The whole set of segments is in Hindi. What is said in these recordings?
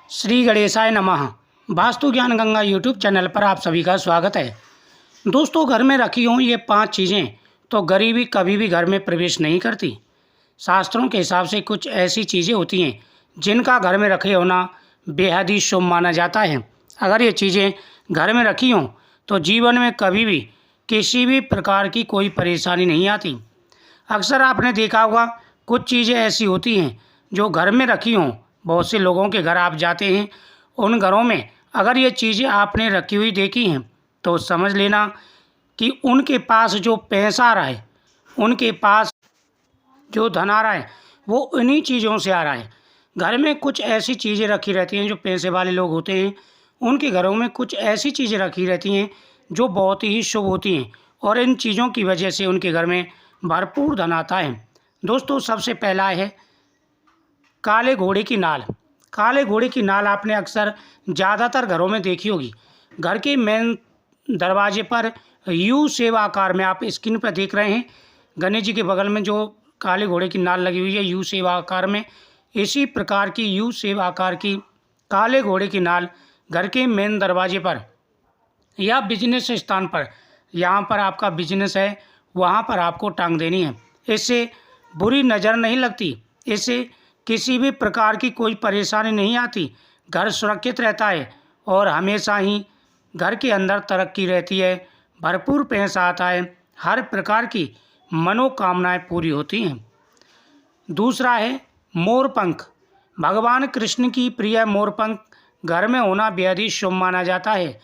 श्री गणेशाय नमः। वास्तु ज्ञान गंगा यूट्यूब चैनल पर आप सभी का स्वागत है। दोस्तों, घर में रखी हों ये 5 चीज़ें तो गरीबी कभी भी घर में प्रवेश नहीं करती। शास्त्रों के हिसाब से कुछ ऐसी चीज़ें होती हैं जिनका घर में रखे होना बेहद ही शुभ माना जाता है। अगर ये चीज़ें घर में रखी हों तो जीवन में कभी भी किसी भी प्रकार की कोई परेशानी नहीं आती। अक्सर आपने देखा होगा कुछ चीज़ें ऐसी होती हैं जो घर में रखी हों। बहुत से लोगों के घर आप जाते हैं, उन घरों में अगर ये चीज़ें आपने रखी हुई देखी हैं तो समझ लेना कि उनके पास जो पैसा आ रहा है, उनके पास जो धन आ रहा है वो उन्हीं चीज़ों से आ रहा है। घर में कुछ ऐसी चीज़ें रखी रहती हैं जो पैसे वाले लोग होते हैं, उनके घरों में कुछ ऐसी चीज़ें रखी रहती हैं जो बहुत ही शुभ होती हैं और इन चीज़ों की वजह से उनके घर में भरपूर धन आता है। दोस्तों, सबसे पहला है काले घोड़े की नाल। काले घोड़े की नाल आपने अक्सर ज़्यादातर घरों में देखी होगी। घर के मेन दरवाजे पर यू सेव आकार में, आप स्क्रीन पर देख रहे हैं, गणेश जी के बगल में जो काले घोड़े की नाल लगी हुई है यू सेव आकार में, इसी प्रकार की यू सेव आकार की काले घोड़े की नाल घर के मेन दरवाजे पर या बिजनेस स्थान पर, यहाँ पर आपका बिजनेस है वहाँ पर आपको टांग देनी है। इससे बुरी नज़र नहीं लगती, इससे किसी भी प्रकार की कोई परेशानी नहीं आती, घर सुरक्षित रहता है और हमेशा ही घर के अंदर तरक्की रहती है, भरपूर पैसा आता है, हर प्रकार की मनोकामनाएं पूरी होती हैं। दूसरा है मोरपंख। भगवान कृष्ण की प्रिय मोरपंख घर में होना बेहद ही शुभ माना जाता है।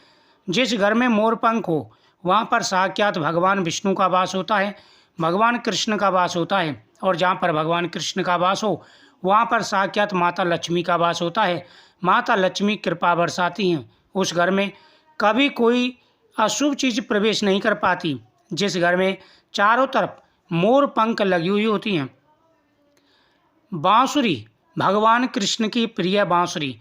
जिस घर में मोरपंख हो वहाँ पर साक्षात भगवान विष्णु का वास होता है, भगवान कृष्ण का वास होता है, और जहाँ पर भगवान कृष्ण का वास हो वहाँ पर साक्षात माता लक्ष्मी का वास होता है। माता लक्ष्मी कृपा बरसाती हैं, उस घर में कभी कोई अशुभ चीज़ प्रवेश नहीं कर पाती। जिस घर में चारों तरफ मोर पंख लगी हुई होती हैं। बांसुरी, भगवान कृष्ण की प्रिय बांसुरी।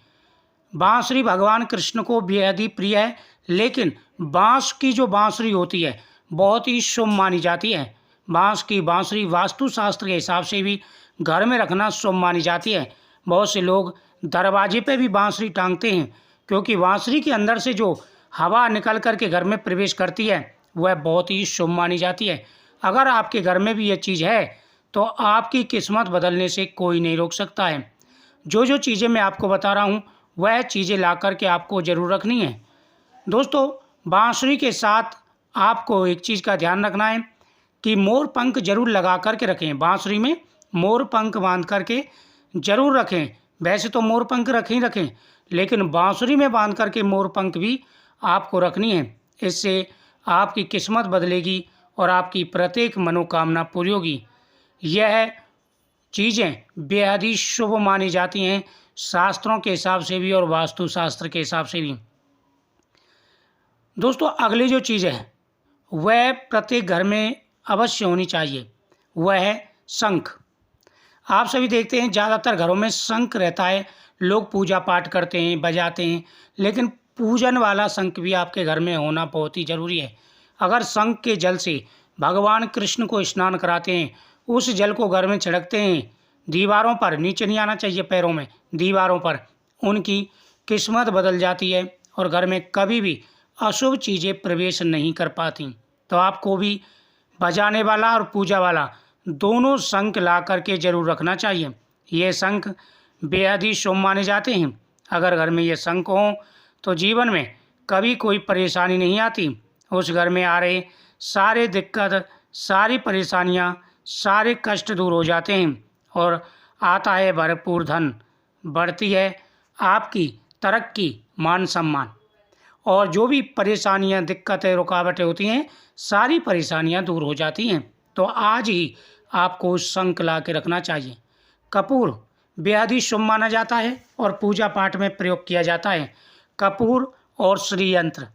बांसुरी भगवान कृष्ण को बेहद ही प्रिय है, लेकिन बांस की जो बांसुरी होती है बहुत ही शुभ मानी जाती है। बांस की बांसुरी वास्तुशास्त्र के हिसाब से भी घर में रखना शुभ मानी जाती है। बहुत से लोग दरवाजे पे भी बांसुरी टांगते हैं, क्योंकि बांसुरी के अंदर से जो हवा निकल कर के घर में प्रवेश करती है वह बहुत ही शुभ मानी जाती है। अगर आपके घर में भी ये चीज़ है तो आपकी किस्मत बदलने से कोई नहीं रोक सकता है। जो जो चीज़ें मैं आपको बता रहा हूँ वह चीज़ें ला कर के आपको ज़रूर रखनी है। दोस्तों, बांसुरी के साथ आपको एक चीज़ का ध्यान रखना है कि मोर पंख जरूर लगा करके रखें। बांसुरी में मोर पंख बांध करके जरूर रखें। वैसे तो मोर पंख रखें, लेकिन बांसुरी में बांध करके मोर पंख भी आपको रखनी है। इससे आपकी किस्मत बदलेगी और आपकी प्रत्येक मनोकामना पूरी होगी। यह चीज़ें बेहद ही शुभ मानी जाती हैं, शास्त्रों के हिसाब से भी और वास्तुशास्त्र के हिसाब से भी। दोस्तों, अगली जो चीज़ है वह प्रत्येक घर में अवश्य होनी चाहिए, वह है शंख। आप सभी देखते हैं ज़्यादातर घरों में शंख रहता है, लोग पूजा पाठ करते हैं, बजाते हैं, लेकिन पूजन वाला शंख भी आपके घर में होना बहुत ही ज़रूरी है। अगर शंख के जल से भगवान कृष्ण को स्नान कराते हैं, उस जल को घर में छिड़कते हैं, दीवारों पर, नीचे नहीं आना चाहिए पैरों में, दीवारों पर, उनकी किस्मत बदल जाती है और घर में कभी भी अशुभ चीज़ें प्रवेश नहीं कर पाती। तो आपको भी बजाने वाला और पूजा वाला दोनों शंख ला करके जरूर रखना चाहिए। ये शंख बेहद ही शुभ माने जाते हैं। अगर घर में ये शंख हों तो जीवन में कभी कोई परेशानी नहीं आती। उस घर में आ रहे सारे दिक्कत, सारी परेशानियां, सारे कष्ट दूर हो जाते हैं और आता है भरपूर धन, बढ़ती है आपकी तरक्की, मान सम्मान, और जो भी परेशानियां, दिक्कतें, रुकावटें होती हैं सारी परेशानियां दूर हो जाती हैं। तो आज ही आपको शंख ला के रखना चाहिए। कपूर बेहद ही शुभ माना जाता है और पूजा पाठ में प्रयोग किया जाता है। कपूर और श्रीयंत्र,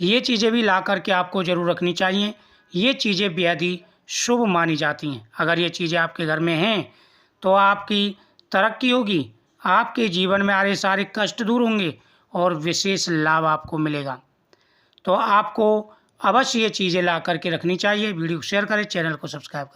ये चीज़ें भी ला करके आपको ज़रूर रखनी चाहिए। ये चीज़ें बेहद ही शुभ मानी जाती हैं। अगर ये चीज़ें आपके घर में हैं तो आपकी तरक्की होगी, आपके जीवन में आ रहे सारे कष्ट दूर होंगे और विशेष लाभ आपको मिलेगा। तो आपको अवश्य ये चीज़ें ला करके रखनी चाहिए। वीडियो को शेयर करें, चैनल को सब्सक्राइब करें।